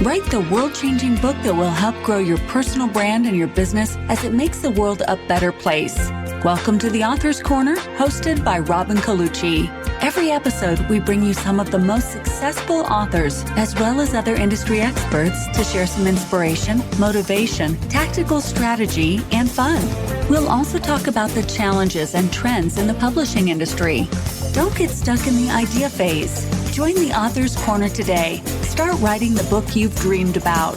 Write the world-changing book that will help grow your personal brand and your business as it makes the world a better place. Welcome to the Author's Corner, hosted by Robin Colucci. Every episode, we bring you some of the most successful authors, as well as other industry experts, to share some inspiration, motivation, tactical strategy, and fun. We'll also talk about the challenges and trends in the publishing industry. Don't get stuck in the idea phase. Join the Author's Corner today. Start writing the book you've dreamed about.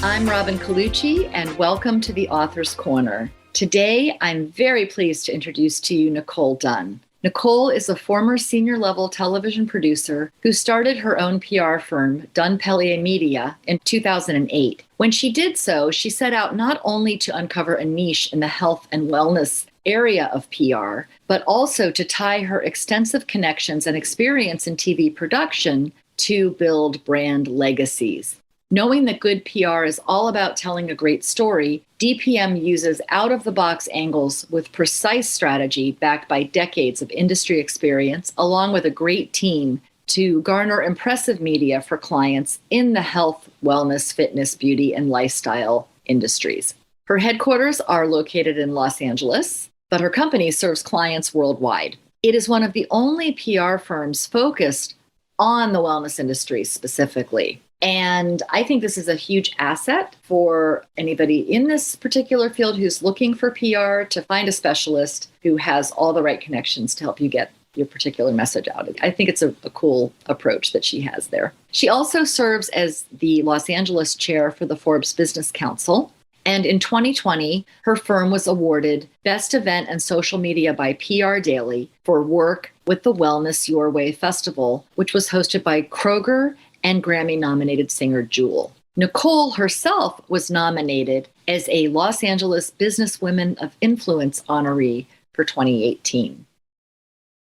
I'm Robin Colucci, and welcome to the Author's Corner. Today, I'm very pleased to introduce to you Nicole Dunn. Nicole is a former senior-level television producer who started her own PR firm, Dunn Pellier Media, in 2008. When she did so, she set out not only to uncover a niche in the health and wellness area of PR, but also to tie her extensive connections and experience in TV production to build brand legacies. Knowing that good PR is all about telling a great story, DPM uses out-of-the-box angles with precise strategy backed by decades of industry experience, along with a great team, to garner impressive media for clients in the health, wellness, fitness, beauty, and lifestyle industries. Her headquarters are located in Los Angeles, but her company serves clients worldwide. It is one of the only PR firms focused on the wellness industry specifically. And I think this is a huge asset for anybody in this particular field who's looking for PR to find a specialist who has all the right connections to help you get your particular message out. I think it's a cool approach that she has there. She also serves as the Los Angeles chair for the Forbes Business Council. And in 2020, her firm was awarded Best Event and Social Media by PR Daily for work with the Wellness Your Way Festival, which was hosted by Kroger and Grammy-nominated singer Jewel. Nicole herself was nominated as a Los Angeles Businesswomen of Influence honoree for 2018.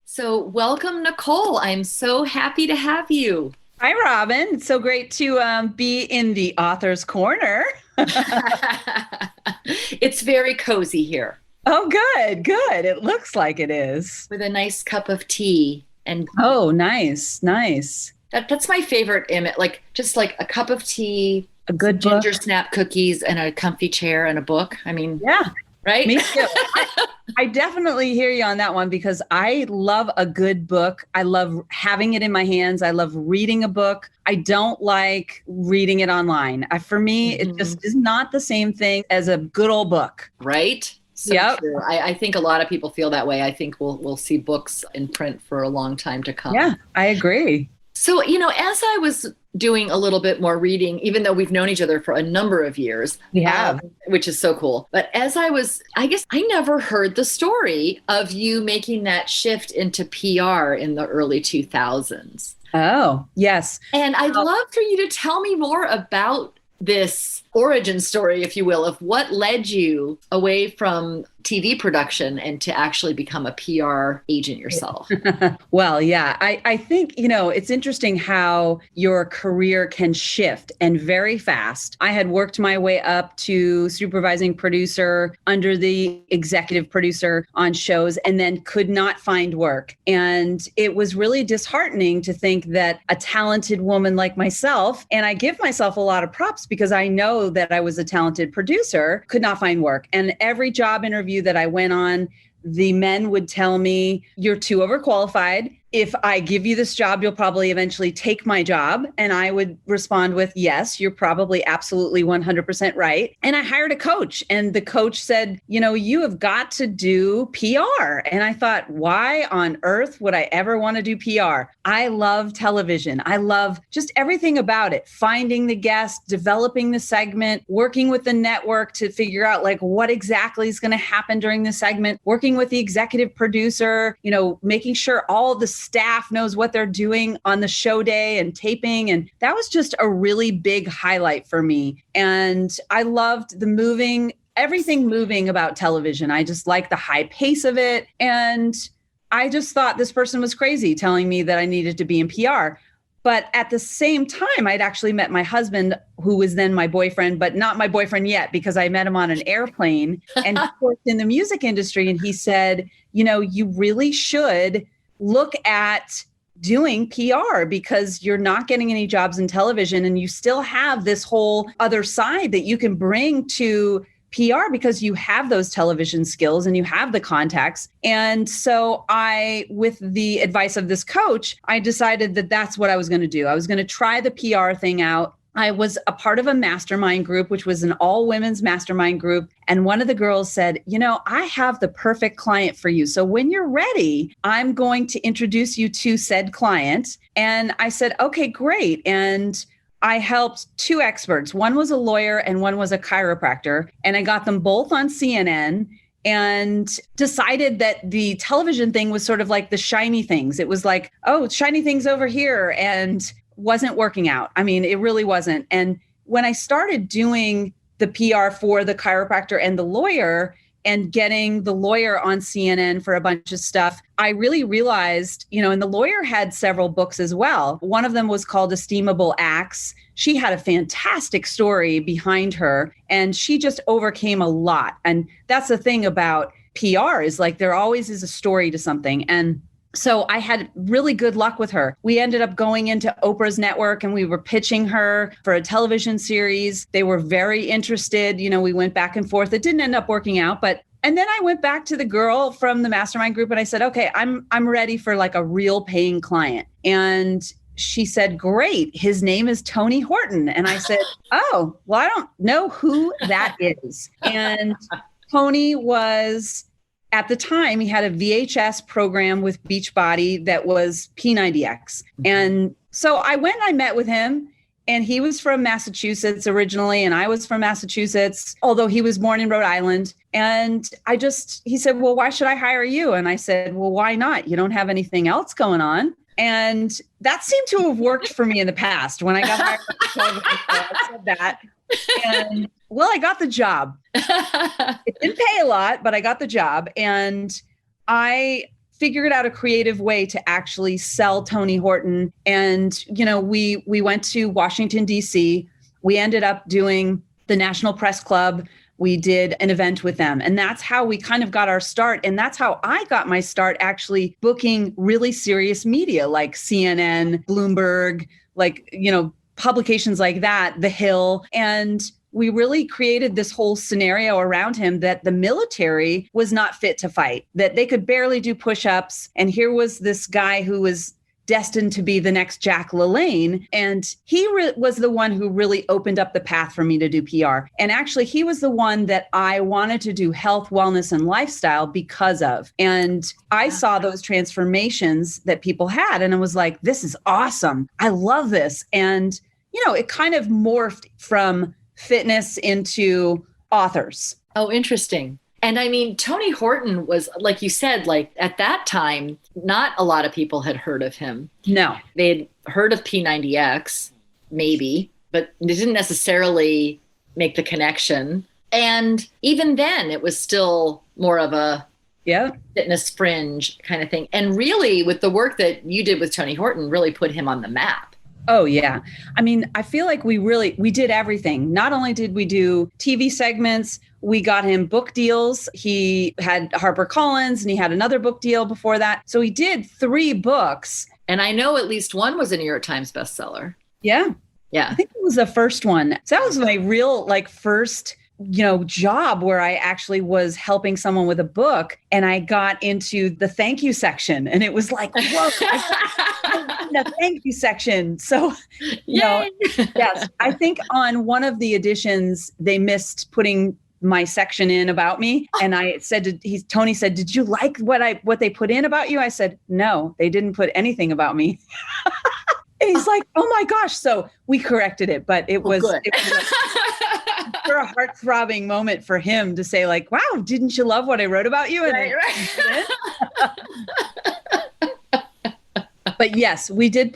So welcome, Nicole. I'm so happy to have you. Hi, Robin. It's so great to be in the Author's Corner. It's very cozy here. Oh, good. It looks like it is. With a nice cup of tea. And oh, nice. That's my favorite image, just like a cup of tea, a good ginger book. snap cookies, and a comfy chair and a book. I mean, yeah, right? Me too. I definitely hear you on that one because I love a good book. I love having it in my hands. I love reading a book. I don't like reading it online. For me, it just is not the same thing as a good old book. Right? So yep. True. I think a lot of people feel that way. I think we'll see books in print for a long time to come. Yeah, I agree. So, as I was doing a little bit more reading, even though we've known each other for a number of years, we have, which is so cool. But I guess I never heard the story of you making that shift into PR in the early 2000s. Oh, yes. And I'd love for you to tell me more about this origin story, if you will, of what led you away from TV production and to actually become a PR agent yourself. Well, yeah, I think, it's interesting how your career can shift and very fast. I had worked my way up to supervising producer under the executive producer on shows and then could not find work. And it was really disheartening to think that a talented woman like myself, and I give myself a lot of props because I know that I was a talented producer, could not find work. And every job interview that I went on, the men would tell me, you're too overqualified. If I give you this job, you'll probably eventually take my job. And I would respond with, yes, you're probably absolutely 100% right. And I hired a coach. And the coach said, you have got to do PR. And I thought, why on earth would I ever want to do PR? I love television. I love just everything about it. Finding the guest, developing the segment, working with the network to figure out what exactly is going to happen during the segment, working with the executive producer, making sure all the staff knows what they're doing on the show day and taping. And that was just a really big highlight for me. And I loved everything moving about television. I just liked the high pace of it. And I just thought this person was crazy telling me that I needed to be in PR. But at the same time, I'd actually met my husband, who was then my boyfriend, but not my boyfriend yet, because I met him on an airplane and he worked in the music industry. And he said, you really should look at doing PR because you're not getting any jobs in television, and you still have this whole other side that you can bring to PR because you have those television skills and you have the contacts. And so with the advice of this coach, I decided that that's what I was going to do. I was going to try the PR thing out. I was a part of a mastermind group, which was an all women's mastermind group. And one of the girls said, I have the perfect client for you. So when you're ready, I'm going to introduce you to said client. And I said, okay, great. And I helped two experts. One was a lawyer and one was a chiropractor. And I got them both on CNN and decided that the television thing was sort of like the shiny things. It was like, oh, shiny things over here, and wasn't working out. I mean, it really wasn't. And when I started doing the PR for the chiropractor and the lawyer, and getting the lawyer on CNN for a bunch of stuff, I really realized, and the lawyer had several books as well. One of them was called Esteemable Acts. She had a fantastic story behind her, and she just overcame a lot. And that's the thing about PR, is like there always is a story to something. And so I had really good luck with her. We ended up going into Oprah's network and we were pitching her for a television series. They were very interested. We went back and forth. It didn't end up working out, and then I went back to the girl from the mastermind group and I said, okay, I'm ready for like a real paying client. And she said, great. His name is Tony Horton. And I said, oh, well, I don't know who that is. And Tony was, at the time, he had a VHS program with Beachbody that was P90X. And so I went and I met with him, and he was from Massachusetts originally, and I was from Massachusetts, although he was born in Rhode Island. And he said, well, why should I hire you? And I said, well, why not? You don't have anything else going on. And that seemed to have worked for me in the past when I got hired. I said that. And well, I got the job. It didn't pay a lot, but I got the job. And I figured out a creative way to actually sell Tony Horton. And, we went to Washington, D.C. We ended up doing the National Press Club. We did an event with them. And that's how we kind of got our start. And that's how I got my start actually booking really serious media like CNN, Bloomberg, publications like that, The Hill. And we really created this whole scenario around him that the military was not fit to fight, that they could barely do push-ups. And here was this guy who was destined to be the next Jack LaLanne. And he was the one who really opened up the path for me to do PR. And actually, he was the one that I wanted to do health, wellness, and lifestyle because of. And I saw those transformations that people had. And I was like, this is awesome. I love this. And, it kind of morphed from fitness into authors. Oh, interesting. And I mean, Tony Horton was, like you said, at that time, not a lot of people had heard of him. No. They'd heard of P90X, maybe, but they didn't necessarily make the connection. And even then, it was still more of a fitness fringe kind of thing. And really, with the work that you did with Tony Horton, really put him on the map. Oh, yeah. I mean, I feel like we did everything. Not only did we do TV segments, we got him book deals. He had HarperCollins and he had another book deal before that. So he did 3 books. And I know at least one was a New York Times bestseller. Yeah. Yeah. I think it was the first one. So that was my real first job where I actually was helping someone with a book, and I got into the thank you section, and it was like, whoa, the thank you section. So, yes, I think on one of the editions, they missed putting my section in about me. And I said, Tony said, did you like what they put in about you? I said, no, they didn't put anything about me. And he's like, oh my gosh. So we corrected it, but it was for a heart-throbbing moment for him to say wow, didn't you love what I wrote about you? And right. But yes, we did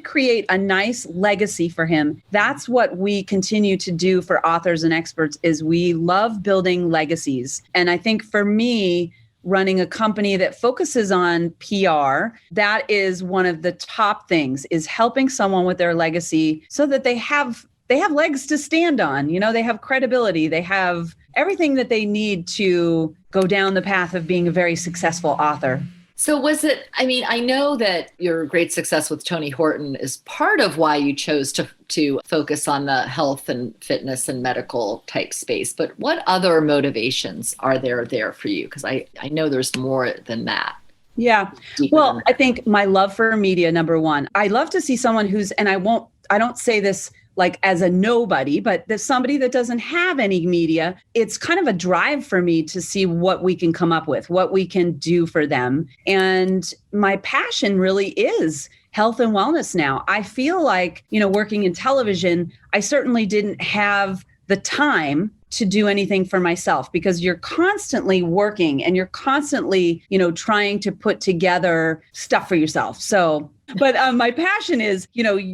create a nice legacy for him. That's what we continue to do for authors and experts, is we love building legacies. And I think for me, running a company that focuses on PR, that is one of the top things, is helping someone with their legacy so that they have legs to stand on. They have credibility. They have everything that they need to go down the path of being a very successful author. So was it, I mean, I know that your great success with Tony Horton is part of why you chose to focus on the health and fitness and medical type space, but what other motivations are there for you? Because I know there's more than that. Yeah. Well, I think my love for media, number one, I love to see someone who's, and I don't say this like as a nobody, but there's somebody that doesn't have any media. It's kind of a drive for me to see what we can come up with, what we can do for them. And my passion really is health and wellness now. I feel like, working in television, I certainly didn't have the time to do anything for myself because you're constantly working and you're constantly, trying to put together stuff for yourself. So, but my passion is,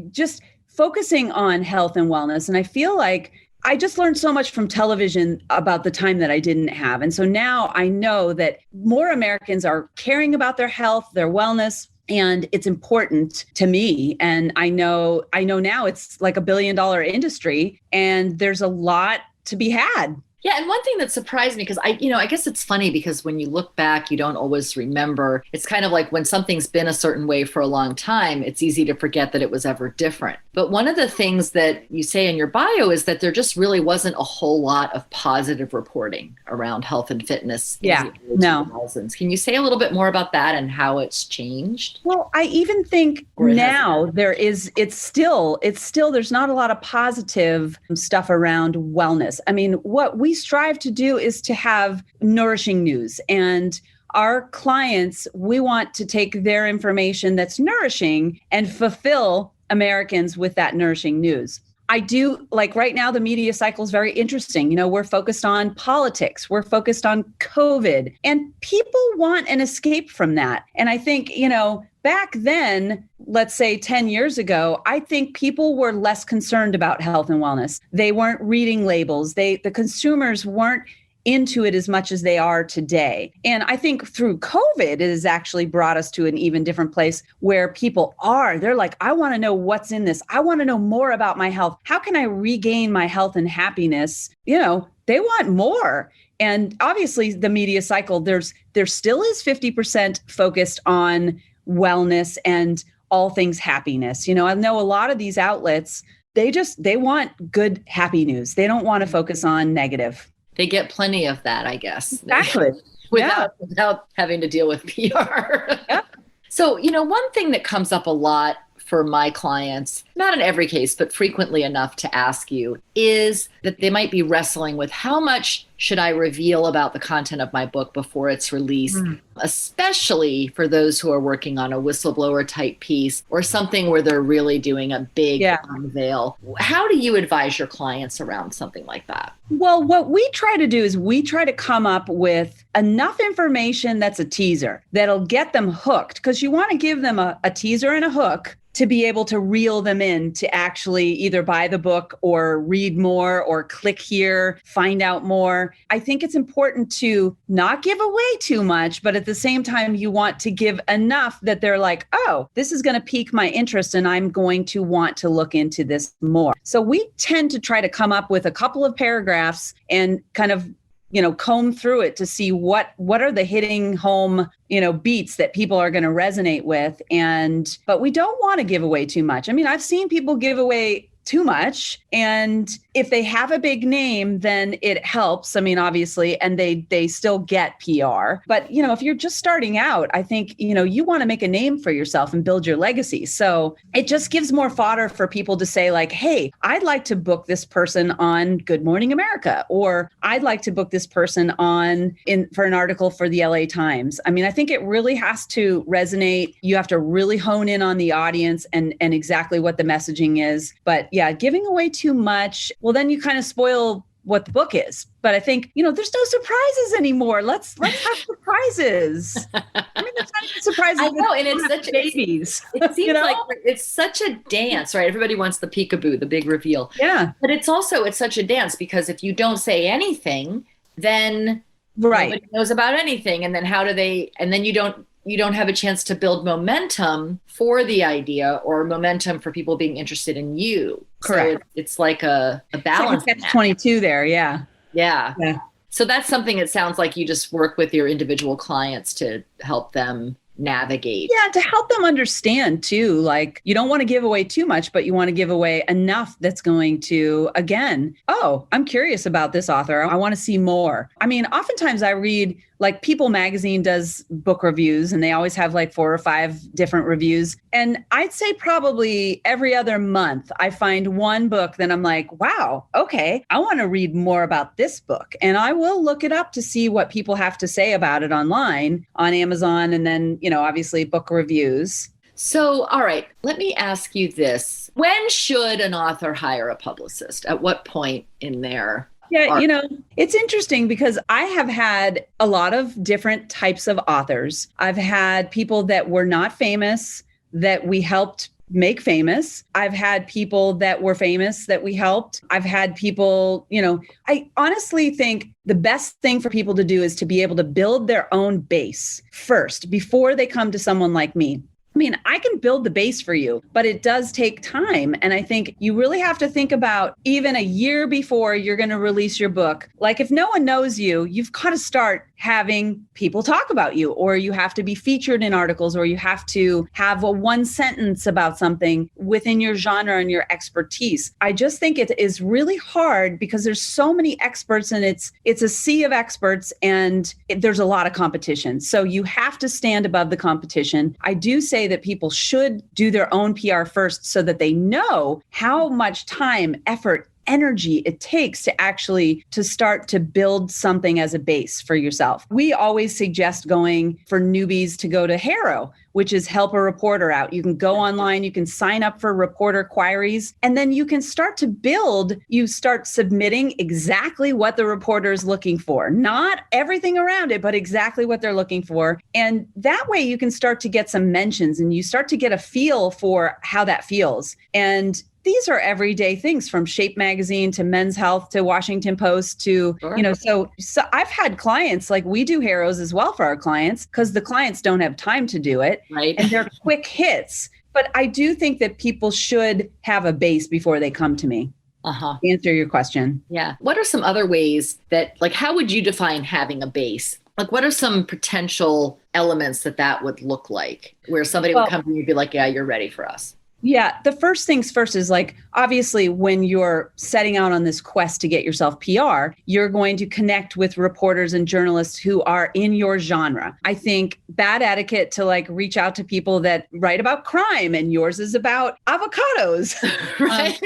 just focusing on health and wellness. And I feel like I just learned so much from television about the time that I didn't have. And so now I know that more Americans are caring about their health, their wellness, and it's important to me. And I know now it's like $1 billion industry and there's a lot to be had. Yeah. And one thing that surprised me, because I guess it's funny because when you look back, you don't always remember. It's kind of like when something's been a certain way for a long time, it's easy to forget that it was ever different. But one of the things that you say in your bio is that there just really wasn't a whole lot of positive reporting around health and fitness. Yeah, in the 2000s. Can you say a little bit more about that and how it's changed? Well, I even think now it's still, there's not a lot of positive stuff around wellness. I mean, what we strive to do is to have nourishing news, and our clients, we want to take their information that's nourishing and fulfill Americans with that nourishing news. I do, like right now, the media cycle is very interesting. We're focused on politics. We're focused on COVID, and people want an escape from that. And I think, back then, let's say 10 years ago, I think people were less concerned about health and wellness. They weren't reading labels. The consumers weren't into it as much as they are today. And I think through COVID, it has actually brought us to an even different place where people they're like, I want to know what's in this. I want to know more about my health. How can I regain my health and happiness? They want more. And obviously the media cycle, there still is 50% focused on wellness and all things happiness. I know a lot of these outlets, they want good, happy news. They don't want to focus on negative. They get plenty of that, I guess. Exactly. without having to deal with PR. Yeah. So, one thing that comes up a lot for my clients, not in every case, but frequently enough to ask you, is that they might be wrestling with how much should I reveal about the content of my book before it's released, especially for those who are working on a whistleblower type piece or something where they're really doing a big unveil. How do you advise your clients around something like that? Well, what we try to do is we try to come up with enough information that's a teaser that'll get them hooked, because you want to give them a teaser and a hook to be able to reel them in to actually either buy the book or read more or click here, find out more. I think it's important to not give away too much, but at the same time, you want to give enough that they're like, oh, this is going to pique my interest and I'm going to want to look into this more. So we tend to try to come up with a couple of paragraphs and kind of comb through it to see what are the hitting home, beats that people are going to resonate with. But we don't want to give away too much. I mean, I've seen people give away too much. And if they have a big name, then it helps. I mean, obviously, and they still get PR. But, if you're just starting out, I think, you want to make a name for yourself and build your legacy. So it just gives more fodder for people to say like, hey, I'd like to book this person on Good Morning America, or I'd like to book this person for an article for the LA Times. I mean, I think it really has to resonate. You have to really hone in on the audience and exactly what the messaging is. But yeah, giving away too much, well, then you kind of spoil what the book is. But I think, there's no surprises anymore. Let's have surprises. I mean, there's not even surprises. I know, and it's such babies. It seems like it's such a dance, right? Everybody wants the peekaboo, the big reveal. Yeah. But it's such a dance because if you don't say anything, then nobody knows about anything. And then and then you don't have a chance to build momentum for the idea or momentum for people being interested in you. Correct. So it's like a balance. It's like 22 there. Yeah. So that's something it sounds like you just work with your individual clients to help them navigate. Yeah, to help them understand too, like you don't want to give away too much, but you want to give away enough that's going to, again, oh, I'm curious about this author. I want to see more. I mean, oftentimes I read, like People magazine does book reviews and they always have like 4 or 5 different reviews. And I'd say probably every other month, I find one book that I'm like, wow, okay, I want to read more about this book. And I will look it up to see what people have to say about it online on Amazon. And then, obviously book reviews. So, all right, let me ask you this. When should an author hire a publicist? At what point in their Yeah, it's interesting because I have had a lot of different types of authors. I've had people that were not famous that we helped make famous. I've had people that were famous that we helped. I've had people, I honestly think the best thing for people to do is to be able to build their own base first before they come to someone like me. I mean, I can build the base for you, but it does take time. And I think you really have to think about even a year before you're going to release your book. Like if no one knows you, you've got to start having people talk about you, or you have to be featured in articles, or you have to have a one sentence about something within your genre and your expertise. I just think it is really hard because there's so many experts and it's a sea of experts and there's a lot of competition. So you have to stand above the competition. I do say that people should do their own PR first so that they know how much time, effort, energy it takes to actually to start to build something as a base for yourself. We always suggest going for newbies to go to HARO, which is Help a Reporter Out. You can go online, you can sign up for reporter queries, and then you can start to build, you start submitting exactly what the reporter is looking for, not everything around it, but exactly what they're looking for. And that way you can start to get some mentions and you start to get a feel for how that feels. And these are everyday things from Shape Magazine to Men's Health to Washington Post to, Sure. So I've had clients, like we do HAROs as well for our clients because the clients don't have time to do it. Right. And they're quick hits. But I do think that people should have a base before they come to me. To answer your question. Yeah. What are some other ways that, like, how would you define having a base? Like, what are some potential elements that would look like where somebody would come to you and be like, yeah, you're ready for us? Yeah, the first things first is like, obviously, when you're setting out on this quest to get yourself PR, you're going to connect with reporters and journalists who are in your genre. I think bad etiquette to like reach out to people that write about crime and yours is about avocados. Right.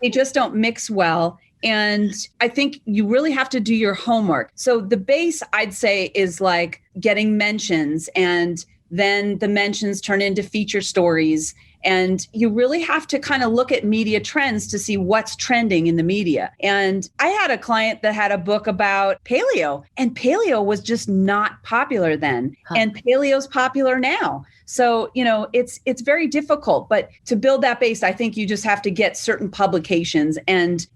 They just don't mix well. And I think you really have to do your homework. So the base, I'd say, is like getting mentions, and then the mentions turn into feature stories. And you really have to kind of look at media trends to see what's trending in the media. And I had a client that had a book about paleo, and paleo was just not popular then. And paleo's popular now. So, it's very difficult, but to build that base, I think you just have to get certain publications. And,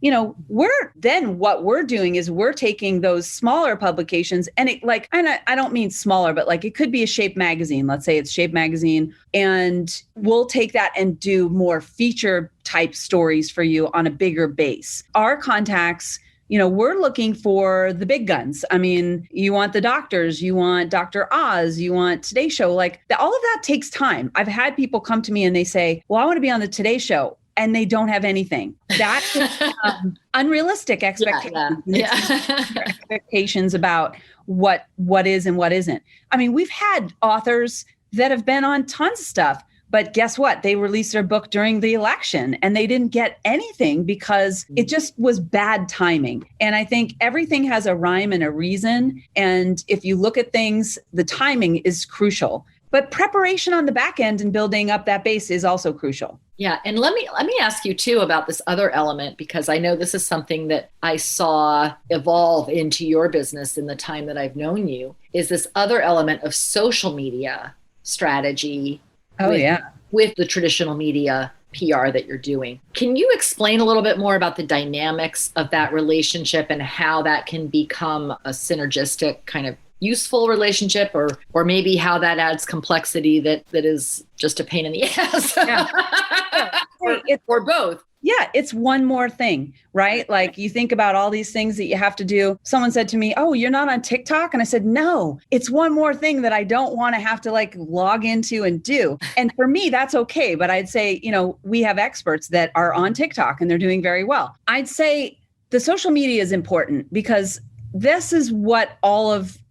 what we're doing is we're taking those smaller publications and I don't mean smaller, but like it could be a Shape magazine. Let's say it's Shape magazine, and we'll take that and do more feature type stories for you on a bigger base. Our contacts, we're looking for the big guns. I mean, you want the doctors, you want Dr. Oz, you want Today Show, all of that takes time. I've had people come to me and they say, well, I want to be on the Today Show. And they don't have anything. That's unrealistic expectations. Expectations about what is and what isn't. I mean, we've had authors that have been on tons of stuff, but guess what? They released their book during the election and they didn't get anything because it just was bad timing. And I think everything has a rhyme and a reason. And if you look at things, the timing is crucial. But preparation on the back end and building up that base is also crucial. Yeah. And let me ask you too about this other element, because I know this is something that I saw evolve into your business in the time that I've known you, is this other element of social media strategy. With the traditional media PR that you're doing. Can you explain a little bit more about the dynamics of that relationship and how that can become a synergistic kind of useful relationship, or maybe how that adds complexity that is just a pain in the ass? Yeah. or both? Yeah, it's one more thing, right? Like you think about all these things that you have to do. Someone said to me, "Oh, you're not on TikTok?" And I said, "No, it's one more thing that I don't want to have to like log into and do." And for me, that's okay. But I'd say, we have experts that are on TikTok and they're doing very well. I'd say the social media is important because this is what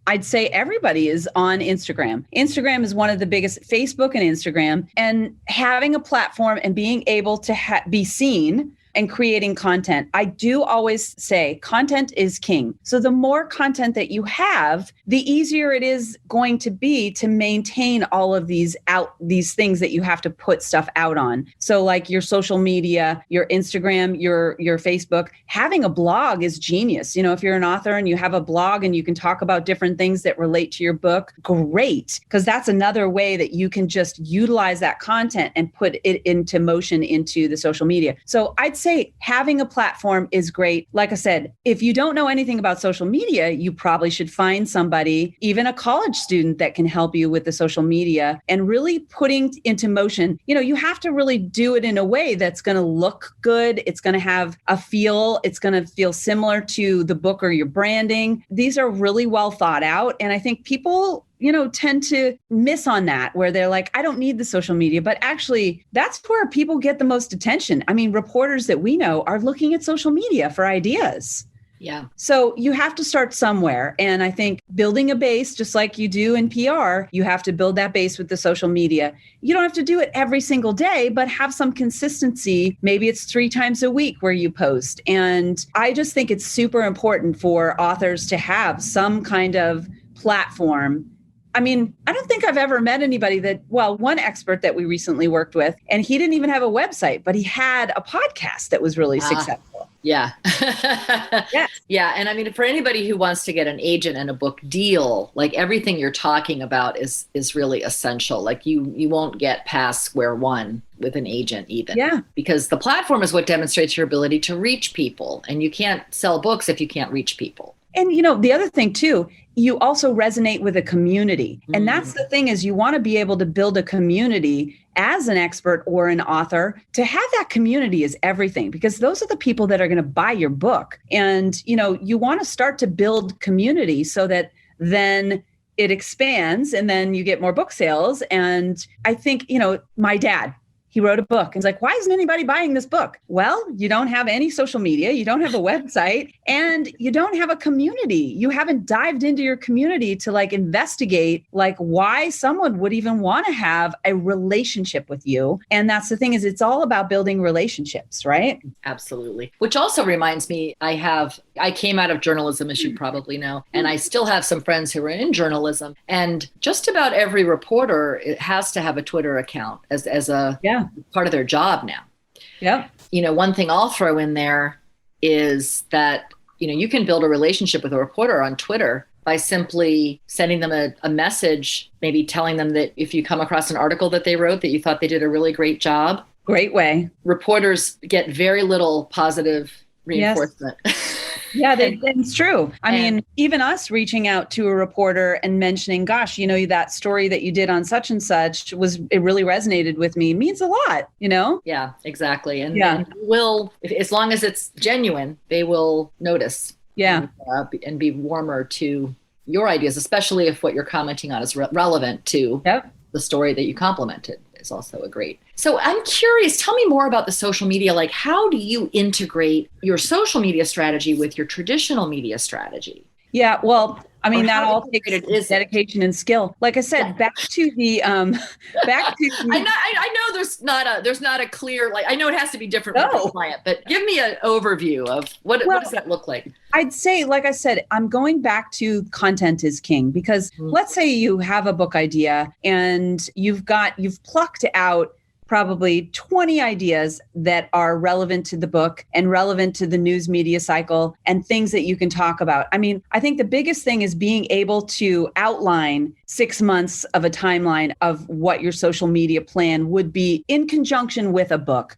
I'd say everybody is on Instagram. Instagram is one of the biggest, Facebook and Instagram, and having a platform and being able to be seen and creating content. I do always say content is king. So the more content that you have, the easier it is going to be to maintain all of these things that you have to put stuff out on. So like your social media, your Instagram, your Facebook, having a blog is genius. If you're an author and you have a blog and you can talk about different things that relate to your book, great. Because that's another way that you can just utilize that content and put it into motion into the social media. So I'd say having a platform is great. Like I said, if you don't know anything about social media, you probably should find somebody, even a college student, that can help you with the social media and really putting into motion. You have to really do it in a way that's going to look good. It's going to have a feel. It's going to feel similar to the book or your branding. These are really well thought out. And I think people tend to miss on that, where they're like, I don't need the social media. But actually, that's where people get the most attention. I mean, reporters that we know are looking at social media for ideas. Yeah. So you have to start somewhere. And I think building a base, just like you do in PR, you have to build that base with the social media. You don't have to do it every single day, but have some consistency. Maybe it's 3 times a week where you post. And I just think it's super important for authors to have some kind of platform. I mean, I don't think I've ever met anybody one expert that we recently worked with, and he didn't even have a website, but he had a podcast that was really successful. Yeah. Yes. Yeah. And I mean, for anybody who wants to get an agent and a book deal, like everything you're talking about is really essential. Like you won't get past square one with an agent even. Yeah. Because the platform is what demonstrates your ability to reach people. And you can't sell books if you can't reach people. And, the other thing, too, you also resonate with a community. And that's the thing, is you want to be able to build a community as an expert or an author. To have that community is everything, because those are the people that are going to buy your book. And, you want to start to build community so that then it expands and then you get more book sales. And I think, my dad, he wrote a book and he's like, why isn't anybody buying this book? Well, you don't have any social media, you don't have a website, and you don't have a community. You haven't dived into your community to investigate why someone would even want to have a relationship with you. And that's the thing, is it's all about building relationships, right? Absolutely. Which also reminds me, I came out of journalism, as you probably know, and I still have some friends who are in journalism, and just about every reporter has to have a Twitter account as a part of their job now. Yeah. One thing I'll throw in there is that, you can build a relationship with a reporter on Twitter by simply sending them a message, maybe telling them that if you come across an article that they wrote that you thought they did a really great job. Great way. Reporters get very little positive reinforcement. Yes. Yeah, that's true. I mean, even us reaching out to a reporter and mentioning, gosh, that story that you did on such and such it really resonated with me, means a lot, Yeah, exactly. And will, as long as it's genuine, they will notice. Yeah. And be warmer to your ideas, especially if what you're commenting on is relevant to the story that you complimented. Is also a great. So I'm curious, tell me more about the social media. Like, how do you integrate your social media strategy with your traditional media stragy? Yeah, well, I mean, that all takes dedication and skill. Like I said, back to the. I know there's not a clear, I know it has to be different for the client, but give me an overview of what does that look like? I'd say, like I said, I'm going back to content is king, because let's say you have a book idea and you've plucked out probably 20 ideas that are relevant to the book and relevant to the news media cycle and things that you can talk about. I mean, I think the biggest thing is being able to outline 6 months of a timeline of what your social media plan would be in conjunction with a book.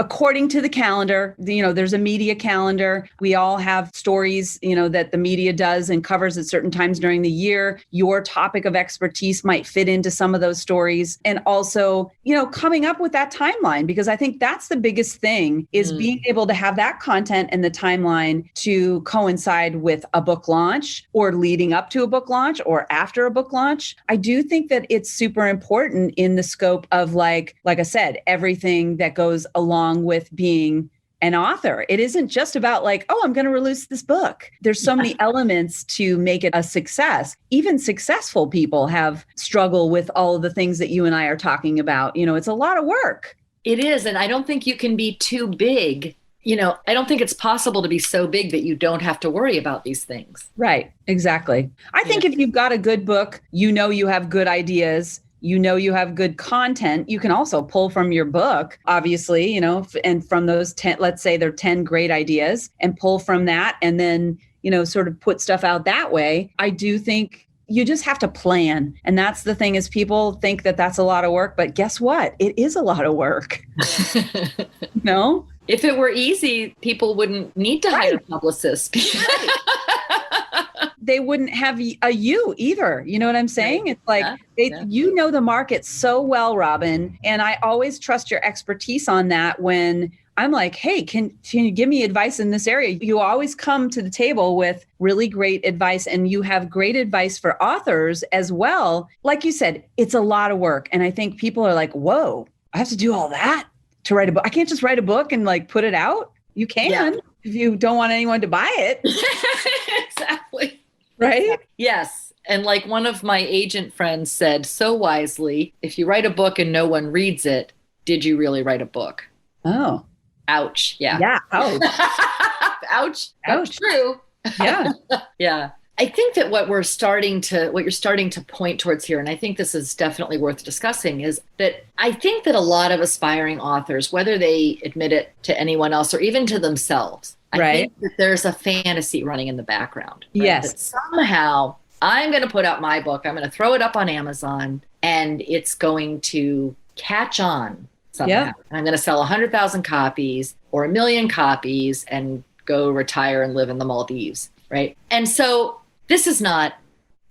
according to the calendar. There's a media calendar. We all have stories, that the media does and covers at certain times during the year. Your topic of expertise might fit into some of those stories. And also, coming up with that timeline, because I think that's the biggest thing is being able to have that content and the timeline to coincide with a book launch or leading up to a book launch or after a book launch. I do think that it's super important in the scope of like I said, everything that goes along with being an author. It isn't just about like, oh, I'm going to release this book. There's so many elements to make it a success. Even successful people have struggled with all of the things that you and I are talking about. It's a lot of work. It is. And I don't think you can be too big. I don't think it's possible to be so big that you don't have to worry about these things. Right. Exactly. I think if you've got a good book, you have good ideas, you have good content, you can also pull from your book, obviously, and from those 10, let's say there are 10 great ideas and pull from that and then, sort of put stuff out that way. I do think you just have to plan. And that's the thing is people think that that's a lot of work, but guess what? It is a lot of work. No? If it were easy, people wouldn't need to hire publicists. They wouldn't have a you either. You know what I'm saying? It's like, you know the market so well, Robin. And I always trust your expertise on that when I'm like, hey, can you give me advice in this area? You always come to the table with really great advice and you have great advice for authors as well. Like you said, it's a lot of work. And I think people are like, whoa, I have to do all that to write a book. I can't just write a book and like put it out. You can if you don't want anyone to buy it. Exactly. Right? Yes. And like one of my agent friends said so wisely, if you write a book and no one reads it, did you really write a book? Oh. Ouch. Yeah. Yeah. Ouch. Ouch. Ouch. That's true. Yeah. Yeah. I think that what you're starting to point towards here, and I think this is definitely worth discussing, is that I think that a lot of aspiring authors, whether they admit it to anyone else or even to themselves, I think that there's a fantasy running in the background. Right? Yes. That somehow I'm going to put out my book, I'm going to throw it up on Amazon, and it's going to catch on somehow. Yeah. And I'm going to sell 100,000 copies or 1 million copies and go retire and live in the Maldives. Right. And so this is not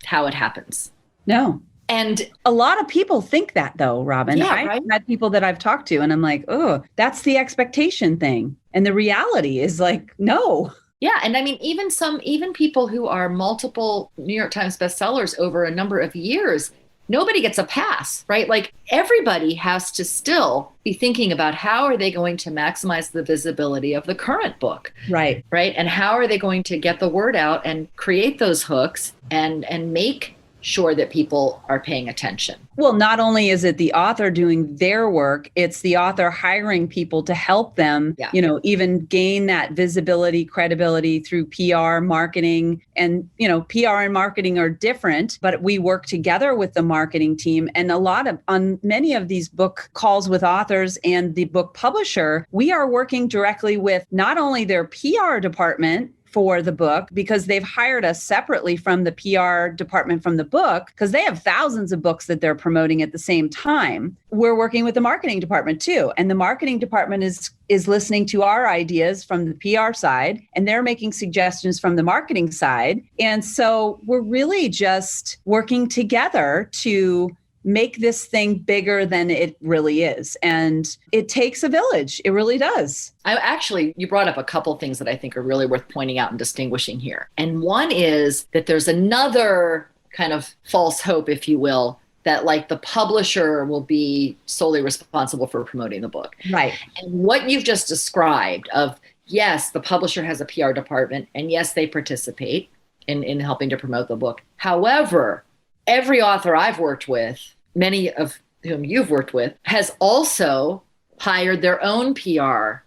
how it happens. No. And a lot of people think that though, Robin. Yeah, I've had people that I've talked to and I'm like, oh, that's the expectation thing. And the reality is like, no. Yeah. And I mean, even people who are multiple New York Times bestsellers over a number of years, nobody gets a pass, right? Like everybody has to still be thinking about how are they going to maximize the visibility of the current book. Right. Right. And how are they going to get the word out and create those hooks and make sure that people are paying attention. Well, not only is it the author doing their work, it's the author hiring people to help them, even gain that visibility, credibility through PR, marketing. And, PR and marketing are different, but we work together with the marketing team. And on many of these book calls with authors and the book publisher, we are working directly with not only their PR department for the book, because they've hired us separately from the PR department from the book, because they have thousands of books that they're promoting at the same time. We're working with the marketing department too. And the marketing department is listening to our ideas from the PR side, and they're making suggestions from the marketing side. And so we're really just working together to make this thing bigger than it really is. And it takes a village. It really does. You brought up a couple things that I think are really worth pointing out and distinguishing here. And one is that there's another kind of false hope, if you will, that like the publisher will be solely responsible for promoting the book. Right. And what you've just described of, yes, the publisher has a PR department, and yes, they participate in helping to promote the book. However, every author I've worked with, many of whom you've worked with, has also hired their own PR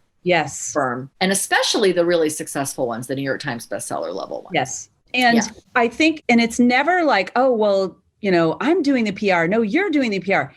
firm, and especially the really successful ones, the New York Times bestseller level ones. Yes. And I think, and it's never like, oh, well, I'm doing the PR. No, you're doing the PR.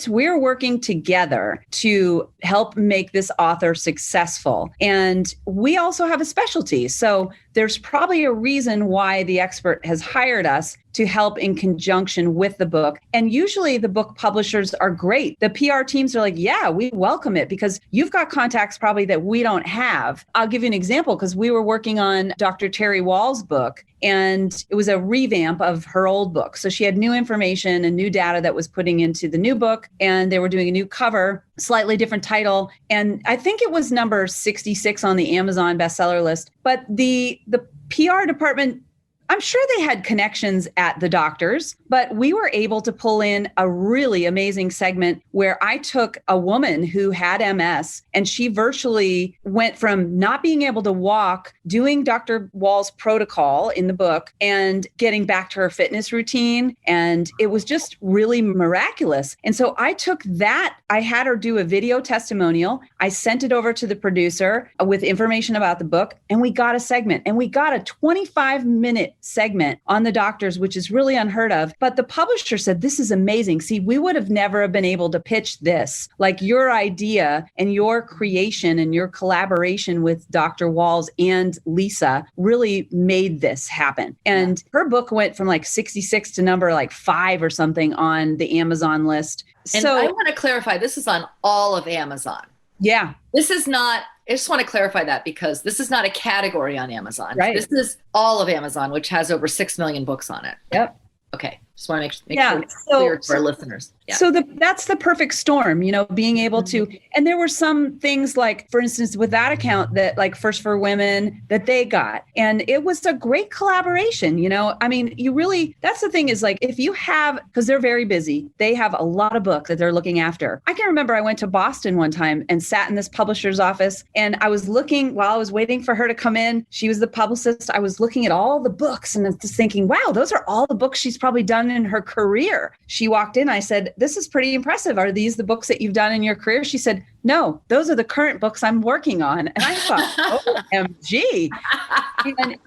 we're working together to help make this author successful. And we also have a specialty. So there's probably a reason why the expert has hired us to help in conjunction with the book. And usually the book publishers are great. The PR teams are like, yeah, we welcome it because you've got contacts probably that we don't have. I'll give you an example because we were working on Dr. Terry Wall's book, and it was a revamp of her old book. So she had new information and new data that was putting into the new book, and they were doing a new cover, slightly different title. And I think it was number 66 on the Amazon bestseller list. But the PR department, I'm sure they had connections at the doctors, but we were able to pull in a really amazing segment where I took a woman who had MS and she virtually went from not being able to walk, doing Dr. Wall's protocol in the book and getting back to her fitness routine. And it was just really miraculous. And so I took that, I had her do a video testimonial. I sent it over to the producer with information about the book, and we got a segment, and we got a 25-minute segment on the doctors, which is really unheard of. But the publisher said, this is amazing. See, we would have never been able to pitch this. Like your idea and your creation and your collaboration with Dr. Walls and Lisa really made this happen. And her book went from like 66 to number like 5 or something on the Amazon list. And so I want to clarify, this is on all of Amazon. Yeah. This is not, I just want to clarify that because this is not a category on Amazon. Right. This is all of Amazon, which has over 6 million books on it. Yep. Okay. Just want to make sure it's clear to our listeners. Yeah. So that's the perfect storm, being able to, and there were some things like, for instance, with that account that like First for Women that they got, and it was a great collaboration, I mean, you really, that's the thing is like, if you have, because they're very busy, they have a lot of books that they're looking after. I can remember I went to Boston one time and sat in this publisher's office, and I was looking while I was waiting for her to come in. She was the publicist. I was looking at all the books and just thinking, wow, those are all the books she's probably done in her career. She walked in, I said, this is pretty impressive. Are these the books that you've done in your career? She said, no, those are the current books I'm working on. And I thought, OMG. And,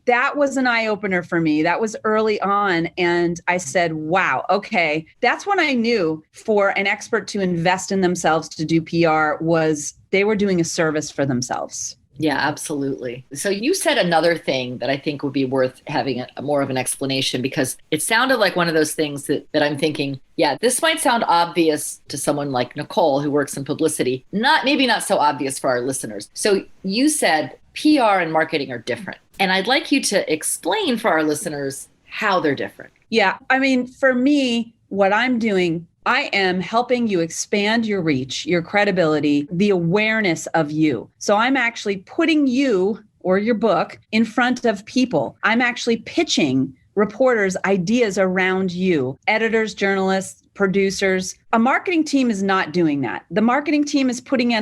that was an eye opener for me. That was early on. And I said, wow, okay. That's when I knew for an expert to invest in themselves to do PR was they were doing a service for themselves. Yeah, absolutely. So you said another thing that I think would be worth having more of an explanation, because it sounded like one of those things that I'm thinking, yeah, this might sound obvious to someone like Nicole who works in publicity, maybe not so obvious for our listeners. So you said PR and marketing are different. And I'd like you to explain for our listeners how they're different. Yeah, I mean, for me, what I'm doing, I am helping you expand your reach, your credibility, the awareness of you. So I'm actually putting you or your book in front of people. I'm actually pitching reporters ideas around you, editors, journalists, producers. A marketing team is not doing that. The marketing team is putting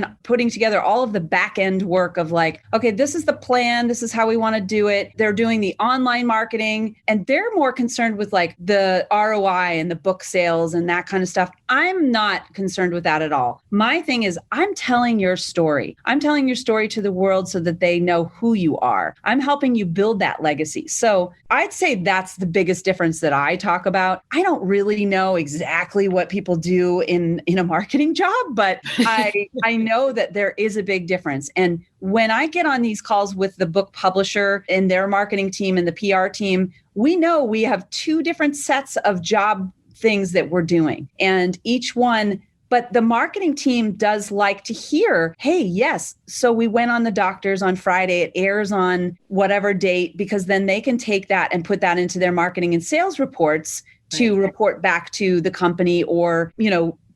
together all of the back end work of like, okay, this is the plan. This is how we want to do it. They're doing the online marketing, and they're more concerned with like the ROI and the book sales and that kind of stuff. I'm not concerned with that at all. My thing is I'm telling your story. I'm telling your story to the world so that they know who you are. I'm helping you build that legacy. So I'd say that's the biggest difference that I talk about. I don't really know exactly what people do in a marketing job, but I know that there is a big difference. And when I get on these calls with the book publisher and their marketing team and the PR team, we know we have 2 different sets of job things that we're doing. And each one, but the marketing team does like to hear, hey, yes, so we went on the doctors on Friday, it airs on whatever date, because then they can take that and put that into their marketing and sales reports to report back to the company or,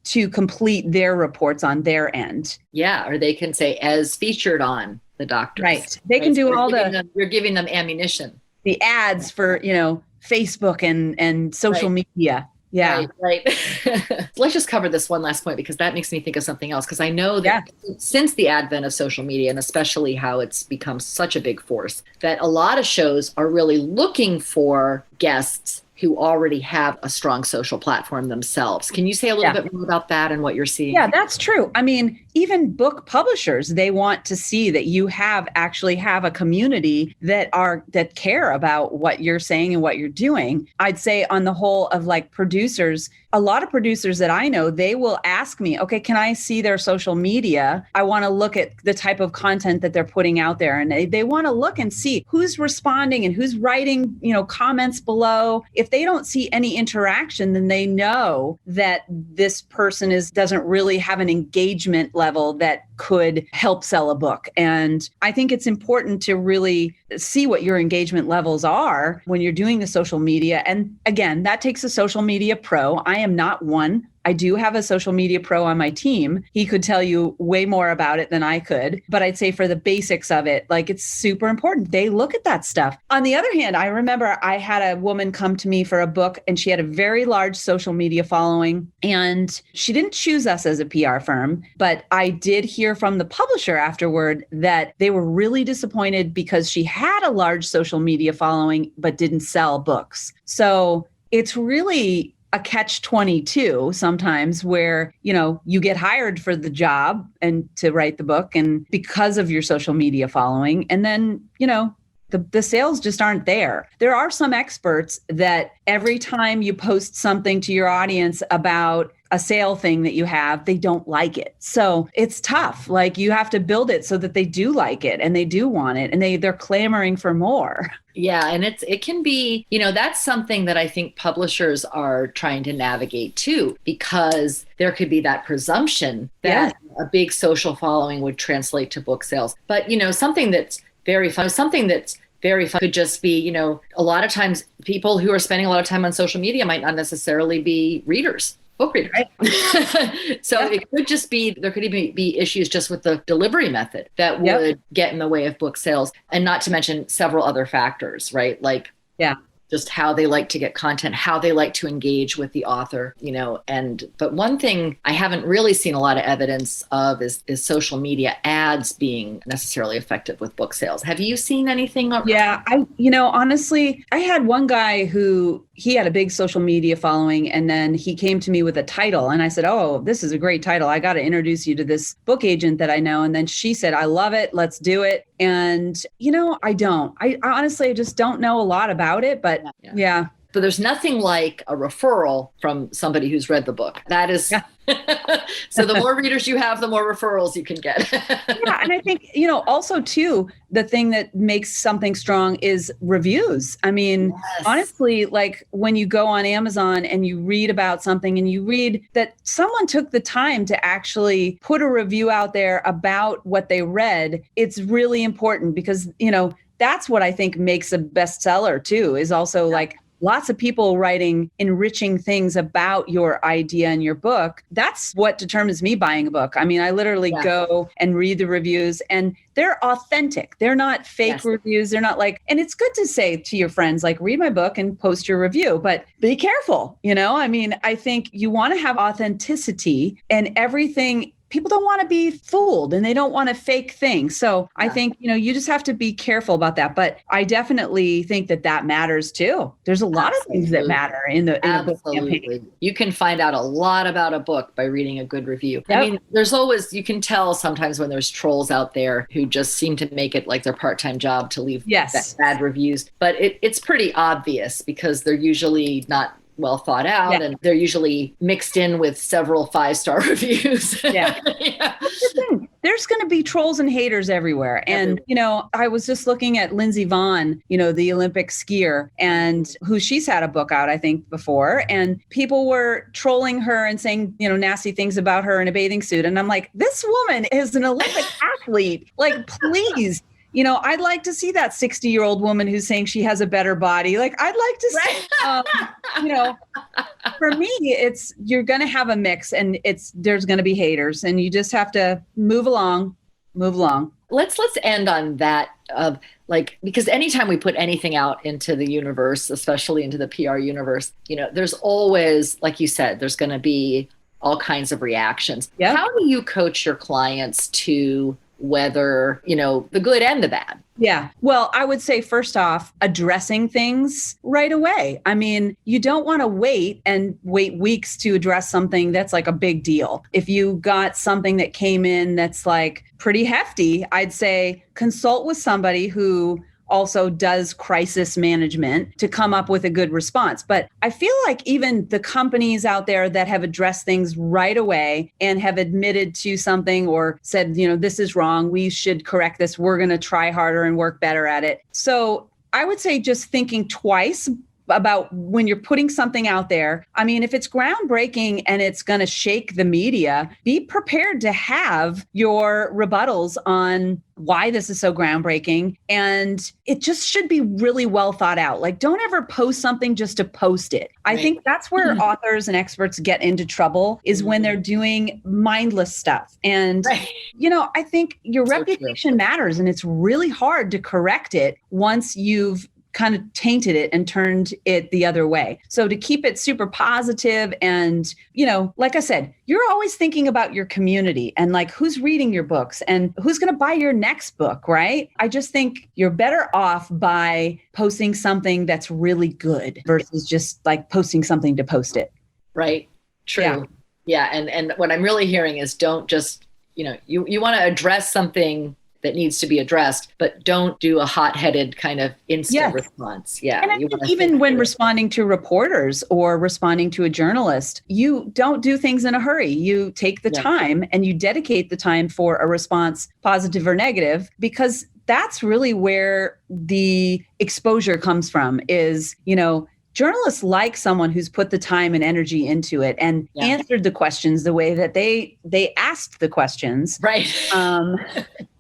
to complete their reports on their end. Yeah. Or they can say as featured on the doctors. Right. They can do you're giving them ammunition. The ads for, Facebook and social media. Yeah. Right. Let's just cover this one last point, because that makes me think of something else. Because I know that since the advent of social media, and especially how it's become such a big force, that a lot of shows are really looking for guests who already have a strong social platform themselves. Can you say a little bit more about that and what you're seeing? Yeah, that's true. I mean, even book publishers, they want to see that you actually have a community that care about what you're saying and what you're doing. I'd say on the whole of like producers, a lot of producers that I know, they will ask me, okay, can I see their social media? I want to look at the type of content that they're putting out there. And they want to look and see who's responding and who's writing, comments below. If they don't see any interaction, then they know that this person doesn't really have an engagement level that could help sell a book. And I think it's important to really see what your engagement levels are when you're doing the social media. And again, that takes a social media pro. I am not one. I do have a social media pro on my team. He could tell you way more about it than I could. But I'd say for the basics of it, like it's super important. They look at that stuff. On the other hand, I remember I had a woman come to me for a book and she had a very large social media following. And she didn't choose us as a PR firm, but I did hear from the publisher afterward that they were really disappointed because she had a large social media following, but didn't sell books. So it's really a catch-22 sometimes where, you get hired for the job and to write the book and because of your social media following. And then, the sales just aren't there. There are some experts that every time you post something to your audience about a sale thing that you have, they don't like it. So it's tough. Like you have to build it so that they do like it and they do want it and they're clamoring for more. Yeah. And it can be, that's something that I think publishers are trying to navigate too, because there could be that presumption that a big social following would translate to book sales. But, something that's very fun could just be, a lot of times people who are spending a lot of time on social media might not necessarily be book readers. Right. So it could just be, there could even be issues just with the delivery method that would get in the way of book sales, and not to mention several other factors, right? Like, just how they like to get content, how they like to engage with the author, but one thing I haven't really seen a lot of evidence of is social media ads being necessarily effective with book sales. Have you seen anything? Yeah, honestly, I had one guy who he had a big social media following and then he came to me with a title and I said, oh, this is a great title. I got to introduce you to this book agent that I know. And then she said, I love it. Let's do it. And, I honestly just don't know a lot about it, but yeah. But there's nothing like a referral from somebody who's read the book. That is, so the more readers you have, the more referrals you can get. Yeah. And I think, also too, the thing that makes something strong is reviews. I mean, honestly, like when you go on Amazon and you read about something and you read that someone took the time to actually put a review out there about what they read, it's really important because, that's what I think makes a bestseller too, is also like lots of people writing enriching things about your idea and your book. That's what determines me buying a book. I mean, I literally go and read the reviews and they're authentic. They're not fake reviews. They're not like, and it's good to say to your friends, like, read my book and post your review, but be careful. I mean, I think you want to have authenticity and everything. People don't want to be fooled and they don't want to fake things. So I think, you just have to be careful about that. But I definitely think that matters too. There's a lot of things that matter in a book campaign. You can find out a lot about a book by reading a good review. Yep. I mean, you can tell sometimes when there's trolls out there who just seem to make it like their part-time job to leave bad reviews. But it's pretty obvious because they're usually not well thought out and they're usually mixed in with several 5-star reviews. That's the thing. There's going to be trolls and haters everywhere. And, I was just looking at Lindsey Vonn, the Olympic skier, and she's had a book out, I think, before. And people were trolling her and saying, nasty things about her in a bathing suit. And I'm like, this woman is an Olympic athlete. Like, please. I'd like to see that 60-year-old woman who's saying she has a better body. Like, I'd like to see, for me, you're going to have a mix and there's going to be haters and you just have to move along. Let's end on that because anytime we put anything out into the universe, especially into the PR universe, there's always, like you said, there's going to be all kinds of reactions. Yep. How do you coach your clients to weather, the good and the bad. Yeah. Well, I would say first off, addressing things right away. I mean, you don't want to wait weeks to address something that's like a big deal. If you got something that came in that's like pretty hefty, I'd say consult with somebody who also does crisis management to come up with a good response. But I feel like even the companies out there that have addressed things right away and have admitted to something or said, this is wrong, we should correct this, we're going to try harder and work better at it. So I would say just thinking twice about when you're putting something out there. I mean, if it's groundbreaking and it's going to shake the media, be prepared to have your rebuttals on why this is so groundbreaking. And it just should be really well thought out. Like, don't ever post something just to post it. I think that's where authors and experts get into trouble, is when they're doing mindless stuff. And, I think your reputation matters, and it's really hard to correct it once you've kind of tainted it and turned it the other way. So to keep it super positive and, like I said, you're always thinking about your community and like who's reading your books and who's going to buy your next book, right? I just think you're better off by posting something that's really good versus just like posting something to post it. Right. True. Yeah. And what I'm really hearing is don't just, you want to address something that needs to be addressed, but don't do a hot-headed kind of instant response. Yeah. And I think even when responding to reporters or responding to a journalist, you don't do things in a hurry. You take the time and you dedicate the time for a response, positive or negative, because that's really where the exposure comes from is, journalists like someone who's put the time and energy into it and answered the questions the way that they asked the questions. Right.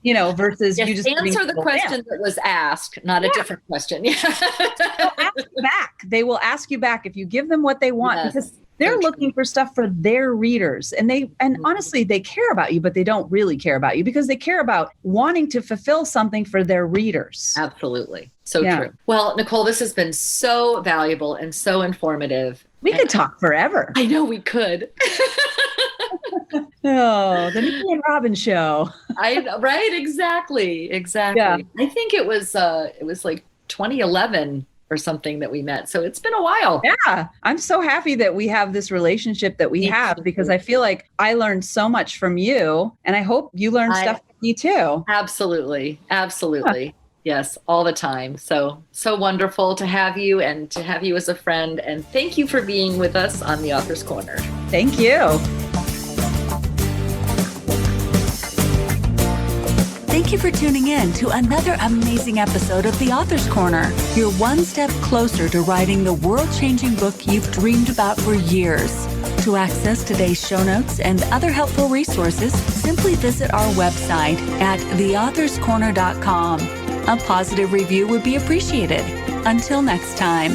Versus you just answer the question that was asked, not a different question. They'll ask you back. They will ask you back if you give them what they want, because they're looking for stuff for their readers. And honestly, they care about you, but they don't really care about you because they care about wanting to fulfill something for their readers. Absolutely. So true. Well, Nicole, this has been so valuable and so informative. We could talk forever. I know we could. Oh, the Nicole and Robin show. Right. Exactly. Yeah. I think it was like 2011 or something that we met. So it's been a while. Yeah. I'm so happy that we have this relationship that we have, because I feel like I learned so much from you, and I hope you learned stuff from me too. Absolutely. Absolutely. Yes, all the time. So wonderful to have you and to have you as a friend. And thank you for being with us on the Author's Corner. Thank you. Thank you for tuning in to another amazing episode of The Author's Corner. You're one step closer to writing the world-changing book you've dreamed about for years. To access today's show notes and other helpful resources, simply visit our website at theauthorscorner.com. A positive review would be appreciated. Until next time.